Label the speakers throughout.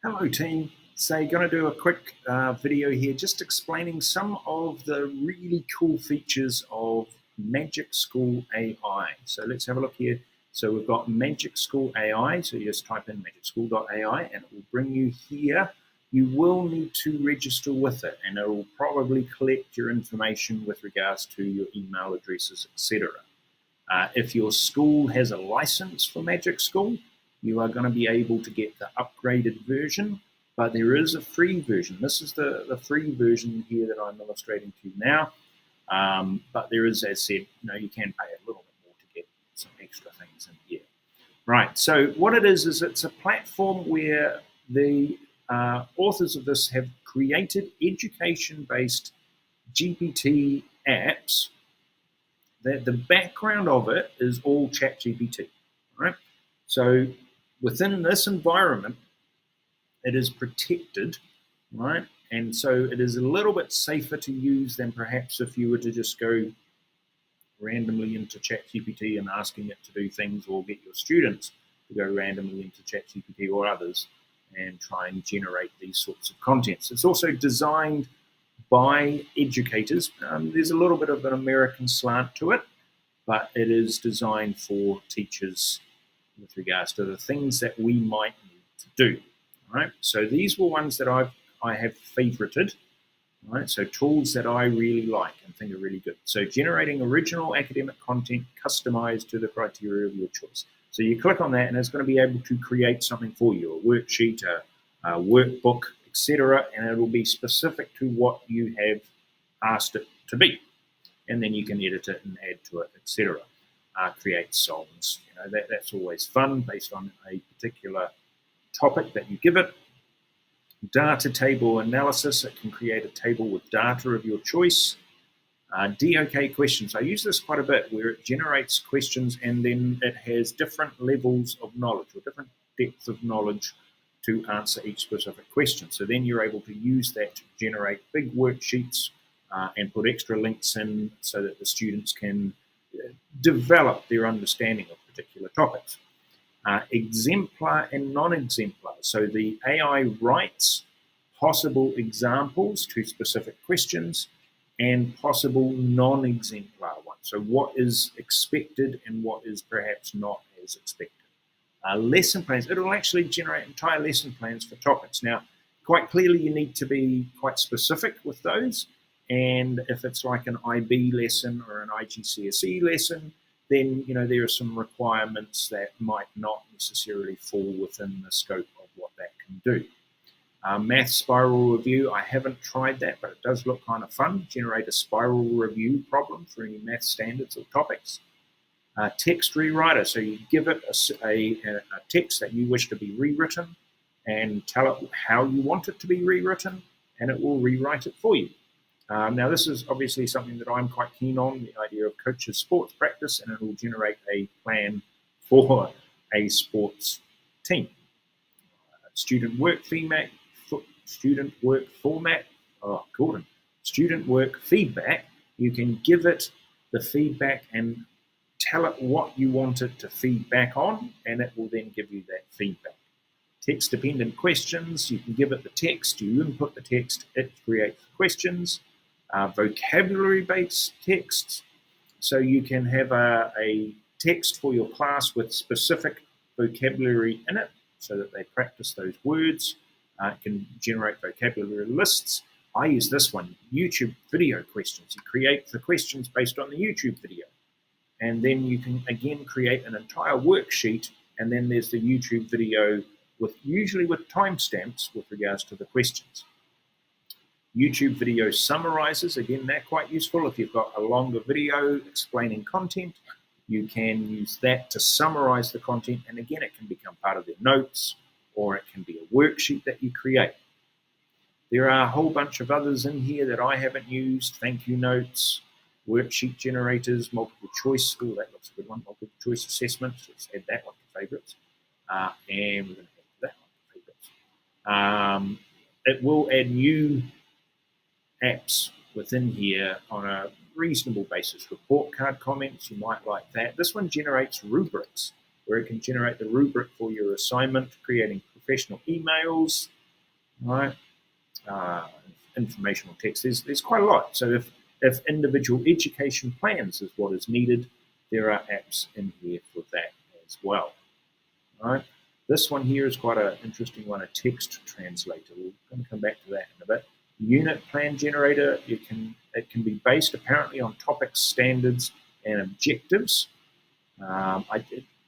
Speaker 1: Hello team, so going to do a quick video here just explaining some of the really cool features of Magic School AI. So let's have a look here. So we've got Magic School AI, so you just type in magicschool.ai and it will bring you here. You will need to register with it and it will probably collect your information with regards to your email addresses, etc. If your school has a license for Magic School, you are going to be able to get the upgraded version, but there is a free version. This is the free version here that I'm illustrating to you now. But there is, as said, you can pay a little bit more to get some extra things in here. Right, so what it is it's a platform where the authors of this have created education-based GPT apps. The background of it is all ChatGPT, right? So within this environment, it is protected, right? And so it is a little bit safer to use than perhaps if you were to just go randomly into ChatGPT and asking it to do things, or get your students to go randomly into ChatGPT or others and try and generate these sorts of contents. It's also designed by educators. There's a little bit of an American slant to it, but it is designed for teachers with regards to the things that we might need to do. Right? So these were ones that I have favorited. Right? So tools that I really like and think are really good. So generating original academic content customized to the criteria of your choice. So you click on that and it's going to be able to create something for you, a worksheet, a workbook, etc. And it will be specific to what you have asked it to be. And then you can edit it and add to it, etc. Create songs. That's always fun based on a particular topic that you give it. Data table analysis. It can create a table with data of your choice. DOK questions. I use this quite a bit, where it generates questions and then it has different levels of knowledge or different depth of knowledge to answer each specific question. So then you're able to use that to generate big worksheets and put extra links in so that the students can develop their understanding of particular topics. Exemplar and non-exemplar. So the AI writes possible examples to specific questions and possible non-exemplar ones. So what is expected and what is perhaps not as expected. Lesson plans. It will actually generate entire lesson plans for topics. Now, quite clearly you need to be quite specific with those. And if it's like an IB lesson or an IGCSE lesson, then there are some requirements that might not necessarily fall within the scope of what that can do. Math spiral review, I haven't tried that, but it does look kind of fun. Generate a spiral review problem for any math standards or topics. Text rewriter, so you give it a text that you wish to be rewritten and tell it how you want it to be rewritten, and it will rewrite it for you. Now, this is obviously something that I'm quite keen on, the idea of coaches' sports practice, and it will generate a plan for a sports team. Student work feedback, student work feedback. You can give it the feedback and tell it what you want it to feedback on, and it will then give you that feedback. Text-dependent questions, you can give it the text, you input the text, it creates questions. Vocabulary-based texts, so you can have a text for your class with specific vocabulary in it so that they practice those words. It can generate vocabulary lists. I use this one, YouTube video questions. You create the questions based on the YouTube video. And then you can, again, create an entire worksheet, and then there's the YouTube video, usually with timestamps with regards to the questions. YouTube video summarizers, again, they're quite useful. If you've got a longer video explaining content, you can use that to summarize the content. And again, it can become part of their notes, or it can be a worksheet that you create. There are a whole bunch of others in here that I haven't used. Thank you notes, worksheet generators, multiple choice. Oh, that looks a good one. Multiple choice assessments. Let's add that one to favorites. And we're going to add that one to favorites. It will add new apps within here on a reasonable basis. Report card comments, you might like that. This one generates rubrics, where it can generate the rubric for your assignment, creating professional emails, right? Informational text. There's quite a lot. So if individual education plans is what is needed, there are apps in here for that as well. Right? This one here is quite an interesting one, a text translator. We're going to come back to that in a bit. Unit plan generator, it can be based apparently on topics, standards, and objectives.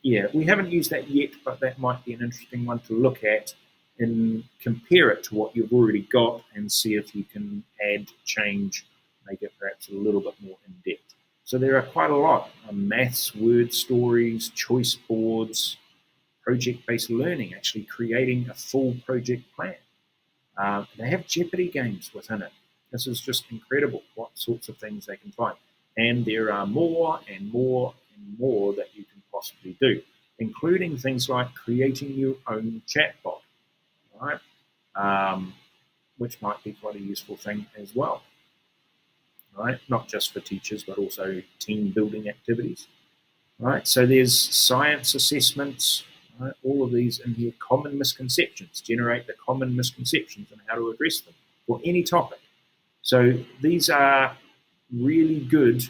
Speaker 1: We haven't used that yet, but that might be an interesting one to look at and compare it to what you've already got and see if you can add, change, make it perhaps a little bit more in-depth. So there are quite a lot. Maths, word stories, choice boards, project-based learning, actually creating a full project plan. They have Jeopardy games within it. This is just incredible what sorts of things they can find. And there are more and more and more that you can possibly do, including things like creating your own chatbot, right? Which might be quite a useful thing as well, right? Not just for teachers, but also team building activities, right? So there's science assessments, right? All of these in here. Common misconceptions, generate the common misconceptions and how to address them for any topic. So these are really good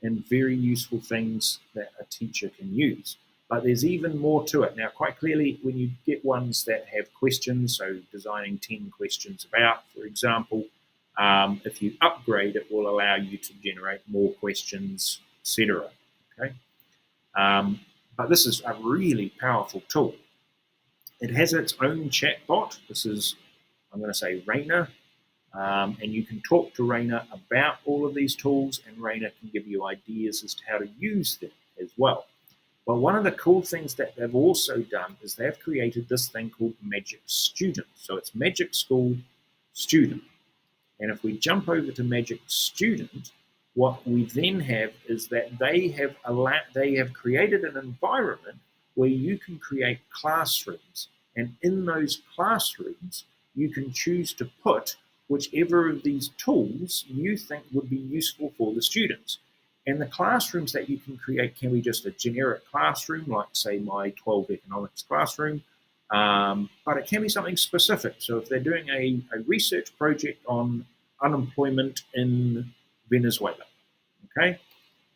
Speaker 1: and very useful things that a teacher can use. But there's even more to it. Now, quite clearly, when you get ones that have questions, so designing 10 questions about, for example, if you upgrade, it will allow you to generate more questions, etc. Okay, but this is a really powerful tool. It has its own chatbot. This is, I'm going to say, Raina. And you can talk to Raina about all of these tools, and Raina can give you ideas as to how to use them as well. But one of the cool things that they've also done is they've created this thing called Magic Student. So it's Magic School Student. And if we jump over to Magic Student, what we then have is that they have created an environment where you can create classrooms. And in those classrooms, you can choose to put whichever of these tools you think would be useful for the students. And the classrooms that you can create can be just a generic classroom, like, say, my 12 economics classroom, but it can be something specific. So if they're doing a research project on unemployment in Venezuela, okay,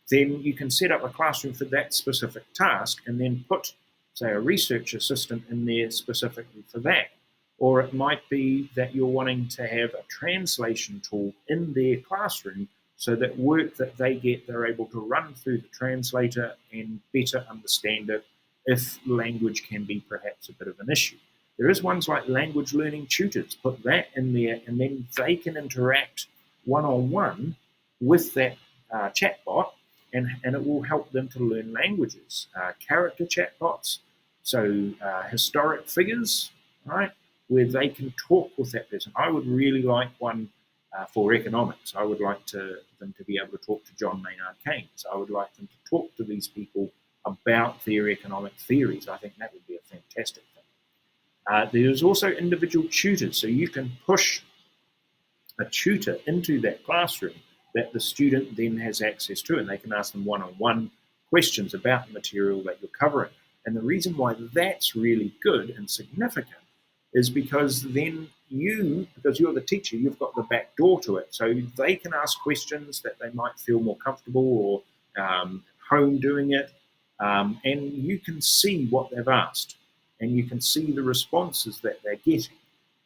Speaker 1: then you can set up a classroom for that specific task and then put, say, a research assistant in there specifically for that. Or it might be that you're wanting to have a translation tool in their classroom so that work that they get, they're able to run through the translator and better understand it if language can be perhaps a bit of an issue. There is ones like language learning tutors. Put that in there, and then they can interact one-on-one with that chatbot, and it will help them to learn languages. Character chatbots, so historic figures, right, where they can talk with that person. I would really like one for economics. I would like them to be able to talk to John Maynard Keynes. I would like them to talk to these people about their economic theories. I think that would be a fantastic thing. There's also individual tutors, so you can push a tutor into that classroom that the student then has access to, and they can ask them one-on-one questions about the material that you're covering. And the reason why that's really good and significant is because then because you're the teacher, you've got the back door to it. So they can ask questions that they might feel more comfortable or home doing it, and you can see what they've asked, and you can see the responses that they're getting.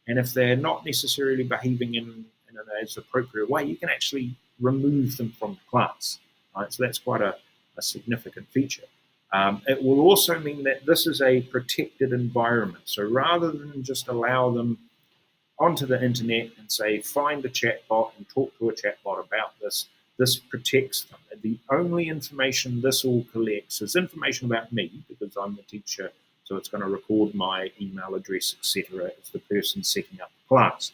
Speaker 1: And if they're not necessarily behaving in an as appropriate way, you can actually remove them from the class. Right? So that's quite a significant feature. It will also mean that this is a protected environment. So rather than just allow them onto the internet and say, find a chatbot and talk to a chatbot about this, this protects them. The only information this all collects is information about me, because I'm the teacher, so it's going to record my email address, etc., as the person setting up the class.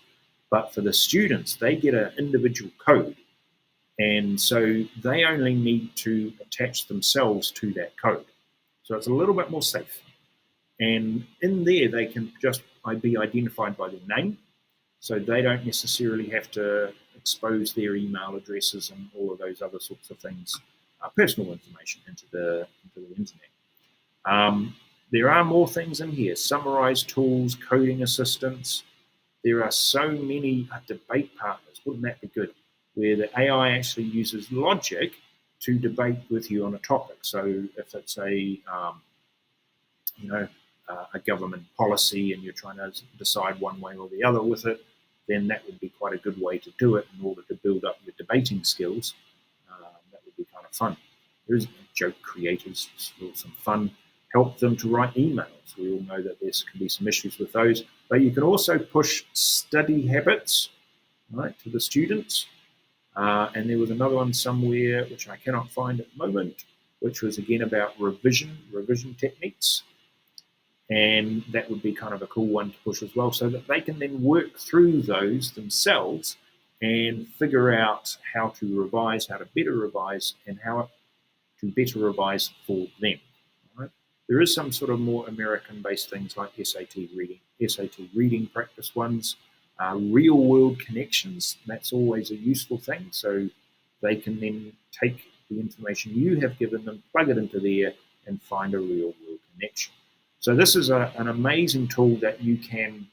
Speaker 1: But for the students, they get an individual code, and so they only need to attach themselves to that code. So it's a little bit more safe. And in there, they can just be identified by their name, so they don't necessarily have to expose their email addresses and all of those other sorts of things, personal information, into the internet. There are more things in here. Summarize tools, coding assistance. There are so many debate partners. Wouldn't that be good? Where the AI actually uses logic to debate with you on a topic. So if it's a government policy and you're trying to decide one way or the other with it, then that would be quite a good way to do it in order to build up your debating skills. That would be kind of fun. There's joke creators, some fun. Help them to write emails. We all know that there can be some issues with those. But you can also push study habits, right, to the students. And there was another one somewhere, which I cannot find at the moment, which was again about revision techniques. And that would be kind of a cool one to push as well, so that they can then work through those themselves and figure out how to revise, how to better revise, and how to better revise for them. Right? There is some sort of more American-based things like SAT reading practice ones, real-world connections. That's always a useful thing, so they can then take the information you have given them, plug it into there, and find a real-world connection. So this is an amazing tool that you can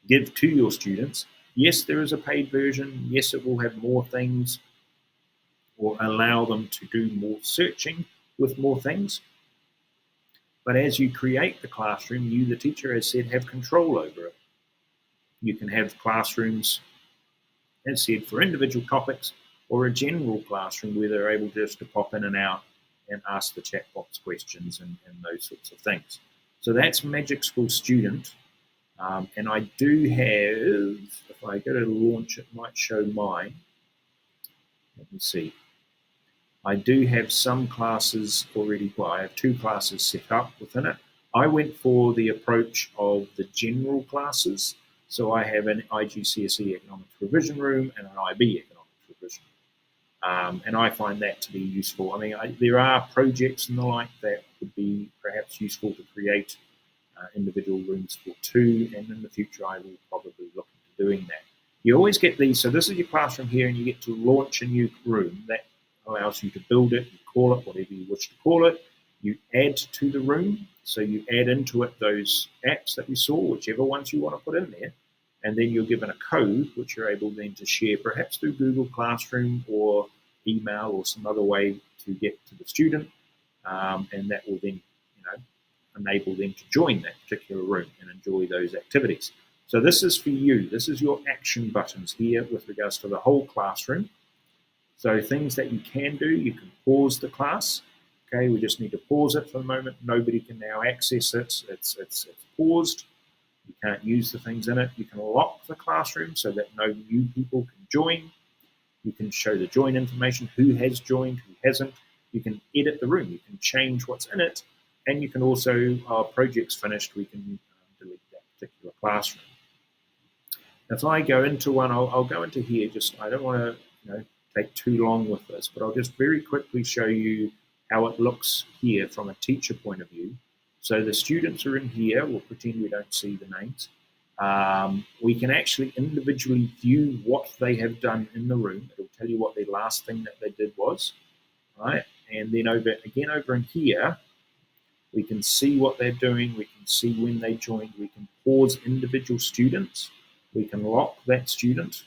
Speaker 1: give to your students. Yes, there is a paid version. Yes, it will have more things or allow them to do more searching with more things. But as you create the classroom, you, the teacher, as said, have control over it. You can have classrooms, as said, for individual topics or a general classroom where they're able just to pop in and out and ask the chat box questions and those sorts of things. So that's Magic School Student. And I do have, if I go to launch, it might show mine. Let me see. I do have some classes already. Well, I have 2 classes set up within it. I went for the approach of the general classes. So I have an IGCSE Economics Revision Room and an IB Economics Revision Room. And I find that to be useful. I mean, there are projects and the like that would be perhaps useful to create individual rooms for 2, and in the future I will probably look into doing that. You always get these, so this is your classroom here, and you get to launch a new room. That allows you to build it, you call it whatever you wish to call it. You add to the room, so you add into it those apps that we saw, whichever ones you want to put in there, and then you're given a code which you're able then to share perhaps through Google Classroom or email or some other way to get to the student, and that will then enable them to join that particular room and enjoy those activities. So this is for you. This is your action buttons here with regards to the whole classroom. So things that you can do, you can pause the class. Okay, we just need to pause it for the moment. Nobody can now access it. It's paused. You can't use the things in it. You can lock the classroom so that no new people can join. You can show the join information, who has joined, who hasn't. You can edit the room. You can change what's in it. And you can also, our project's finished, we can delete that particular classroom. If I go into one, I'll go into here. Just I don't want to take too long with this, but I'll just very quickly show you how it looks here from a teacher point of view. So the students are in here. We'll pretend we don't see the names. We can actually individually view what they have done in the room. It'll tell you what their last thing that they did was, right? And then over in here, we can see what they're doing. We can see when they joined. We can pause individual students. We can lock that student.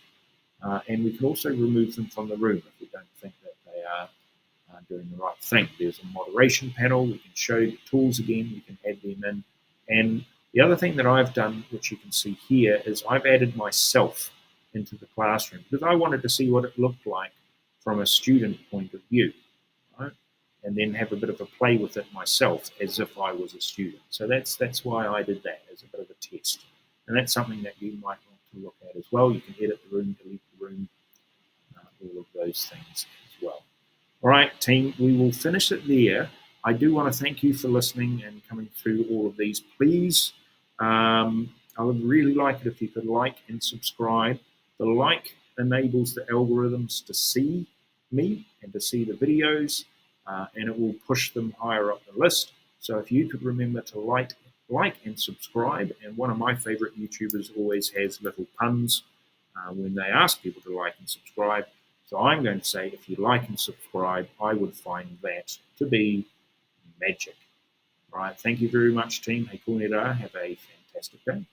Speaker 1: And we can also remove them from the room if we don't think that they are doing the right thing. There's a moderation panel. We can show the tools again. We can add them in. And the other thing that I've done, which you can see here, is I've added myself into the classroom because I wanted to see what it looked like from a student point of view. Right? And then have a bit of a play with it myself as if I was a student. So that's why I did that as a bit of a test. And that's something that you might want to look at as well. You can edit the room, delete the room, all of those things as well. All right, team, we will finish it there. I do want to thank you for listening and coming through all of these. Please, I would really like it if you could like and subscribe. The like enables the algorithms to see me and to see the videos. And it will push them higher up the list. So if you could remember to like and subscribe, and one of my favorite YouTubers always has little puns when they ask people to like and subscribe. So I'm going to say if you like and subscribe, I would find that to be magic. All right, thank you very much, team. Hey, cool, have a fantastic day.